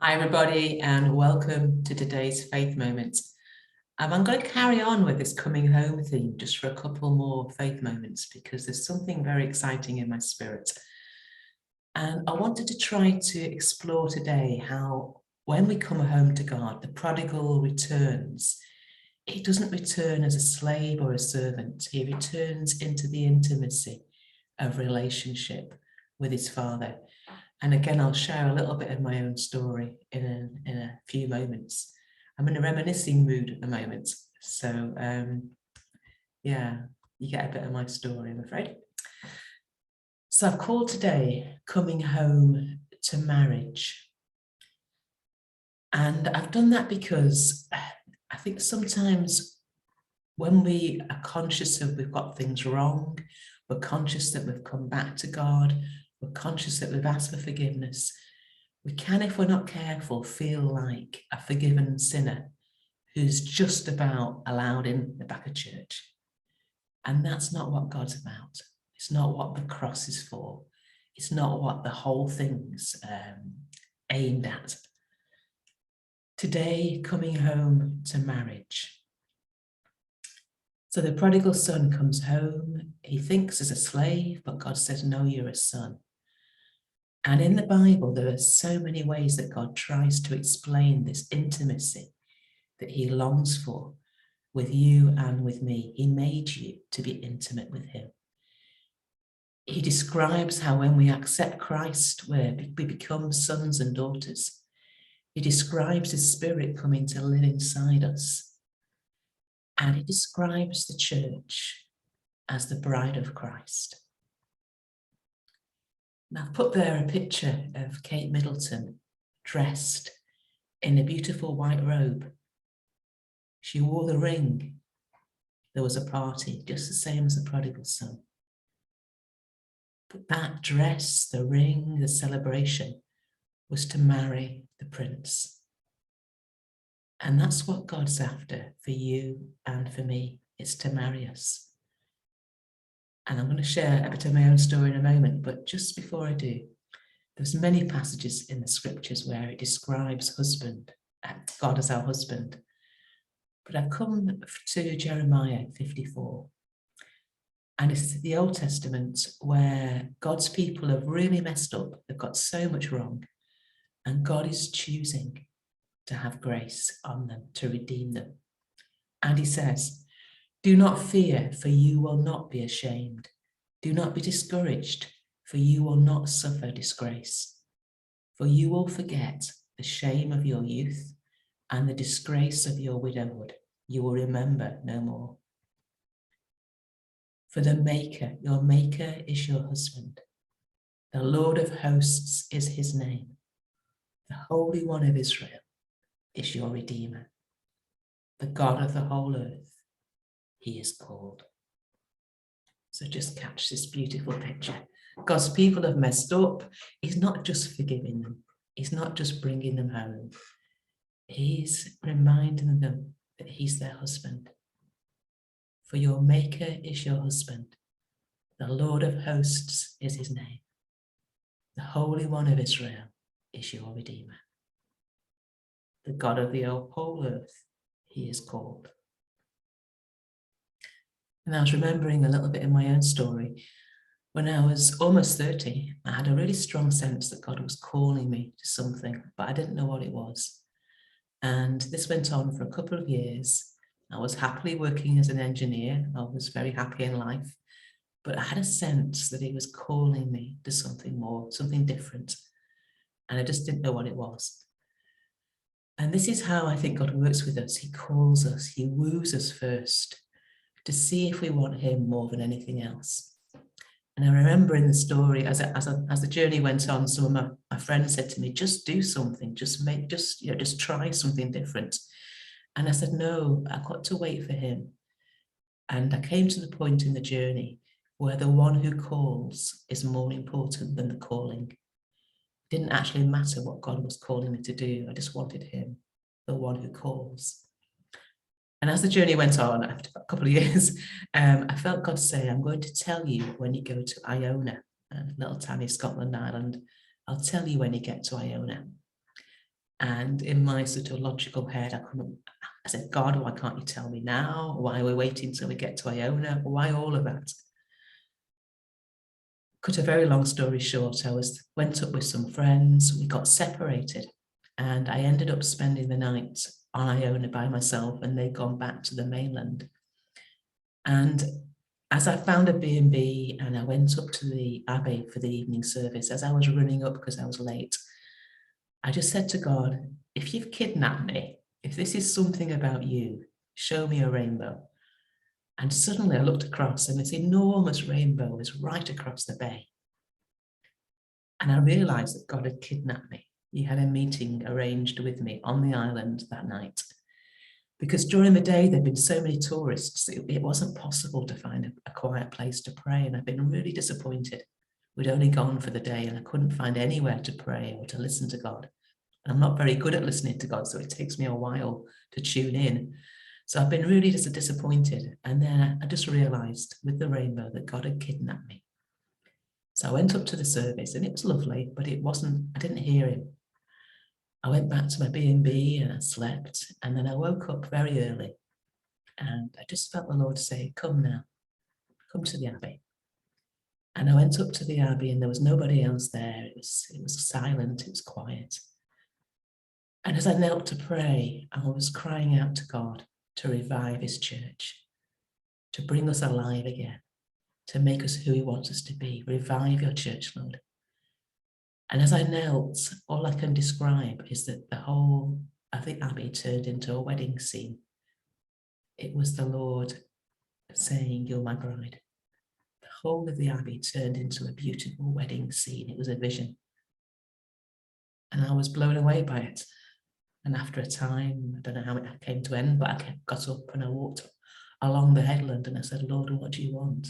Hi, everybody, and welcome to today's Faith Moments. I'm going to carry on with this coming home theme just for a couple more faith moments because there's something very exciting in my spirit. And I wanted to try to explore today how when we come home to God, the prodigal returns. He doesn't return as a slave or a servant. He returns into the intimacy of relationship with his Father. And again, I'll share a little bit of my own story in a few moments. I'm in a reminiscing mood at the moment. So yeah, you get a bit of my story, I'm afraid. So I've called today Coming Home to Marriage. And I've done that because I think sometimes when we are conscious of we've got things wrong, we're conscious that we've come back to God, we're conscious that we've asked for forgiveness, we can, if we're not careful, feel like a forgiven sinner who's just about allowed in the back of church. And that's not what God's about. It's not what the cross is for. It's not what the whole thing's aimed at. Today, coming home to marriage. So the prodigal son comes home. He thinks as a slave, but God says, no, you're a son. And in the Bible, there are so many ways that God tries to explain this intimacy that he longs for with you and with me. He made you to be intimate with him. He describes how when we accept Christ, we become sons and daughters. He describes his spirit coming to live inside us. And he describes the church as the bride of Christ. And I've put there a picture of Kate Middleton dressed in a beautiful white robe. She wore the ring. There was a party, just the same as the prodigal son. But that dress, the ring, the celebration was to marry the prince. And that's what God's after for you and for me, is to marry us. And I'm going to share a bit of my own story in a moment, but just before I do, there's many passages in the scriptures where it describes husband, God as our husband. But I've come to Jeremiah 54. And it's the Old Testament where God's people have really messed up. They've got so much wrong. And God is choosing to have grace on them, to redeem them. And he says, do not fear, for you will not be ashamed. Do not be discouraged, for you will not suffer disgrace. For you will forget the shame of your youth and the disgrace of your widowhood. You will remember no more. For the Maker, your Maker is your husband. The Lord of hosts is his name. The Holy One of Israel is your Redeemer. The God of the whole earth, he is called. So just catch this beautiful picture. God's people have messed up. He's not just forgiving them. He's not just bringing them home. He's reminding them that he's their husband. For your Maker is your husband. The Lord of hosts is his name. The Holy One of Israel is your Redeemer. The God of the whole earth, he is called. And I was remembering a little bit in my own story. When I was almost 30, I had a really strong sense that God was calling me to something, but I didn't know what it was. And this went on for a couple of years. I was happily working as an engineer. I was very happy in life, but I had a sense that he was calling me to something more, something different. And I just didn't know what it was. And this is how I think God works with us. He calls us, he woos us first to see if we want him more than anything else. And I remember in the story, as the journey went on, some of my friends said to me, just do something, just try something different. And I said, no, I've got to wait for him. And I came to the point in the journey where the one who calls is more important than the calling. It didn't actually matter what God was calling me to do. I just wanted him, the one who calls. And as the journey went on, after a couple of years, I felt God say, I'm going to tell you when you go to Iona, little tiny Scotland island. I'll tell you when you get to Iona. And in my sort of logical head, I said, God, why can't you tell me now? Why are we waiting till we get to Iona? Why all of that? Cut a very long story short, I went up with some friends, we got separated, and I ended up spending the night on Iona by myself, and they'd gone back to the mainland. And as I found a B&B and I went up to the Abbey for the evening service, as I was running up because I was late, I just said to God, if you've kidnapped me, if this is something about you, show me a rainbow. And suddenly I looked across and this enormous rainbow was right across the bay. And I realized that God had kidnapped me. He had a meeting arranged with me on the island that night. Because during the day, there'd been so many tourists, it wasn't possible to find a quiet place to pray. And I've been really disappointed. We'd only gone for the day and I couldn't find anywhere to pray or to listen to God. And I'm not very good at listening to God, so it takes me a while to tune in. So I've been really just disappointed. And then I just realized with the rainbow that God had kidnapped me. So I went up to the service and it was lovely, but I didn't hear him. I went back to my B&B and I slept, and then I woke up very early and I just felt the Lord say, come now, come to the Abbey. And I went up to the Abbey and there was nobody else there. It was silent, it was quiet. And as I knelt to pray, I was crying out to God to revive his church, to bring us alive again, to make us who he wants us to be. Revive your church, Lord. And as I knelt, all I can describe is that the whole of the Abbey turned into a wedding scene. It was the Lord saying, you're my bride. The whole of the Abbey turned into a beautiful wedding scene. It was a vision. And I was blown away by it. And after a time, I don't know how it came to end, but I got up and I walked along the headland and I said, Lord, what do you want?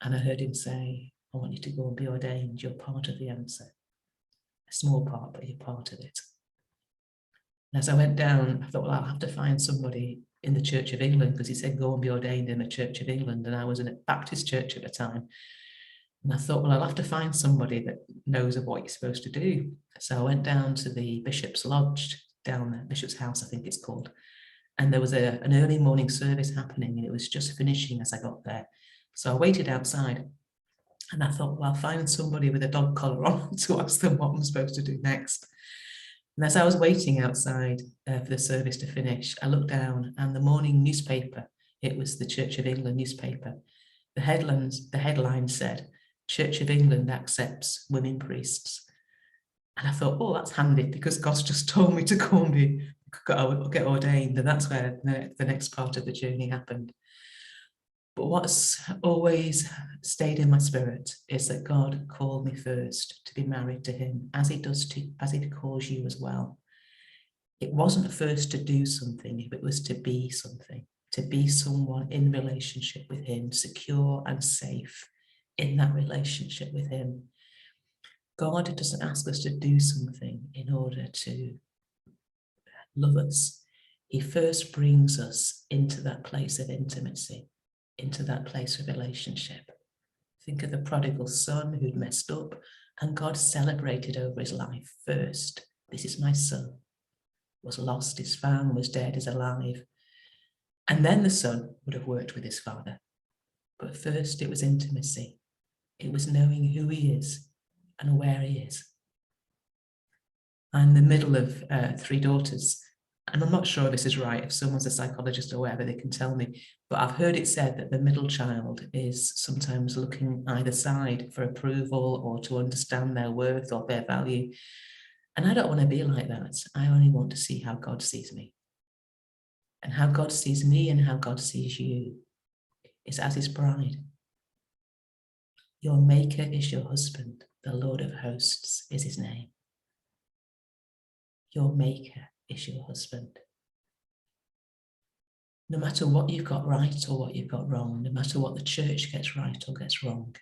And I heard him say, I want you to go and be ordained. You're part of the answer. A small part, but you're part of it. And as I went down, I thought, well, I'll have to find somebody in the Church of England, because he said, go and be ordained in the Church of England. And I was in a Baptist church at the time. And I thought, well, I'll have to find somebody that knows of what you're supposed to do. So I went down to the Bishop's Lodge, down there, Bishop's House, I think it's called. And there was an early morning service happening and it was just finishing as I got there. So I waited outside and I thought, well, I'll find somebody with a dog collar on to ask them what I'm supposed to do next. And as I was waiting outside for the service to finish, I looked down and the morning newspaper, it was the Church of England newspaper, the headline said, Church of England accepts women priests. And I thought, oh, that's handy because God's just told me to go and get ordained. And that's where the next part of the journey happened. But what's always stayed in my spirit is that God called me first to be married to him, as he calls you as well. It wasn't first to do something, it was to be something, to be someone in relationship with him, secure and safe in that relationship with him. God doesn't ask us to do something in order to love us. He first brings us into that place of intimacy, into that place of relationship. Think of the prodigal son who'd messed up and God celebrated over his life first. This is my son. Was lost, is found, was dead, is alive. And then the son would have worked with his father. But first it was intimacy. It was knowing who he is and where he is. I'm the middle of 3 daughters, and I'm not sure if this is right, if someone's a psychologist or whatever, they can tell me, but I've heard it said that the middle child is sometimes looking either side for approval or to understand their worth or their value. And I don't want to be like that. I only want to see how God sees me. And how God sees me and how God sees you is as his bride. Your maker is your husband. The Lord of hosts is his name. Your maker is your husband. No matter what you've got right or what you've got wrong, no matter what the church gets right or gets wrong,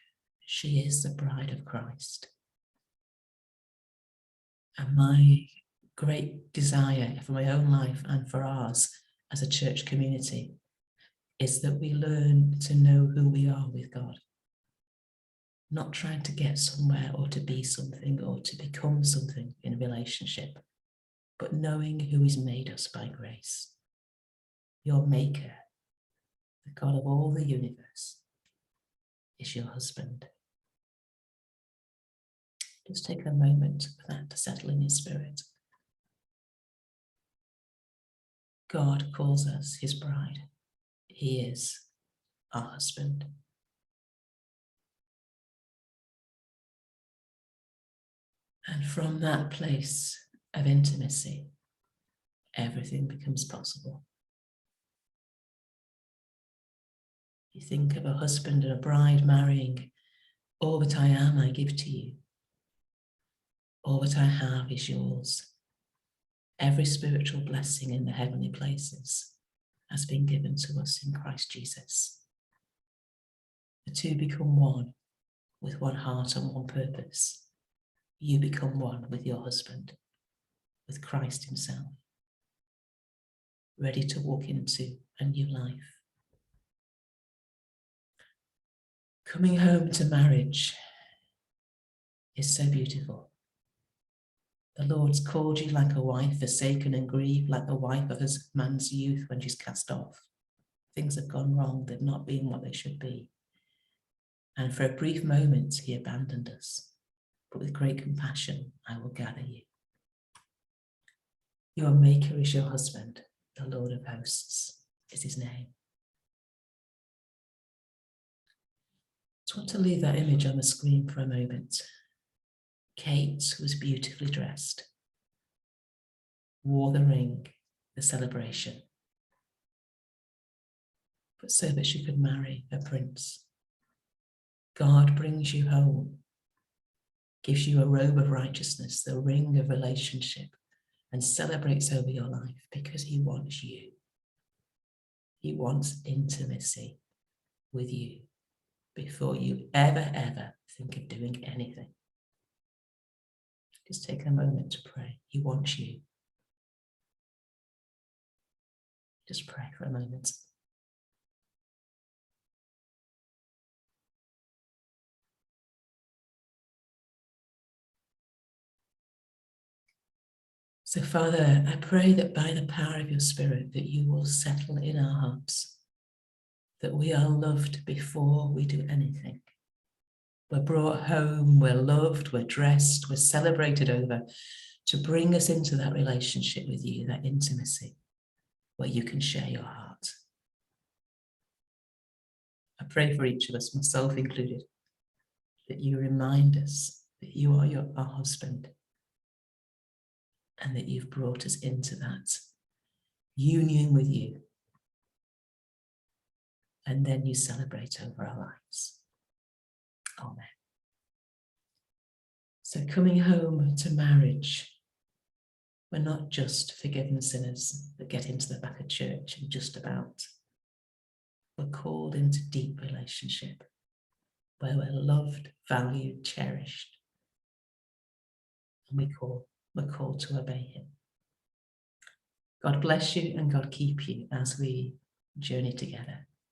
she is the bride of Christ. And my great desire for my own life and for ours as a church community is that we learn to know who we are with God. Not trying to get somewhere or to be something or to become something in a relationship, but knowing who has made us by grace. Your maker, the God of all the universe, is your husband. Just take a moment for that to settle in your spirit. God calls us his bride. He is our husband. And from that place of intimacy, everything becomes possible. You think of a husband and a bride marrying. All that I am, I give to you. All that I have is yours. Every spiritual blessing in the heavenly places has been given to us in Christ Jesus. The two become one, with one heart and one purpose. You become one with your husband, with Christ himself, ready to walk into a new life. Coming home to marriage is so beautiful. The Lord's called you like a wife forsaken and grieved, like the wife of a man's youth when she's cast off. Things have gone wrong, they've not been what they should be. And for a brief moment, he abandoned us. But with great compassion, I will gather you. Your maker is your husband, the Lord of hosts is his name. I want to leave that image on the screen for a moment. Kate was beautifully dressed, wore the ring, the celebration, but so that she could marry a prince. God brings you home, gives you a robe of righteousness, the ring of relationship, and celebrates over your life because he wants you. He wants intimacy with you before you ever think of doing anything. Just take a moment to pray. He wants you. Just pray for a moment. So, Father, I pray that by the power of your Spirit that you will settle in our hearts, that we are loved before we do anything. We're brought home, we're loved, we're dressed, we're celebrated over to bring us into that relationship with you, that intimacy, where you can share your heart. I pray for each of us, myself included, that you remind us that you are our husband and that you've brought us into that union with you. And then you celebrate over our lives. Amen. So coming home to marriage, we're not just forgiven sinners that get into the back of church and just about. We're called into deep relationship where we're loved, valued, cherished. And we're called to obey him. God bless you and God keep you as we journey together.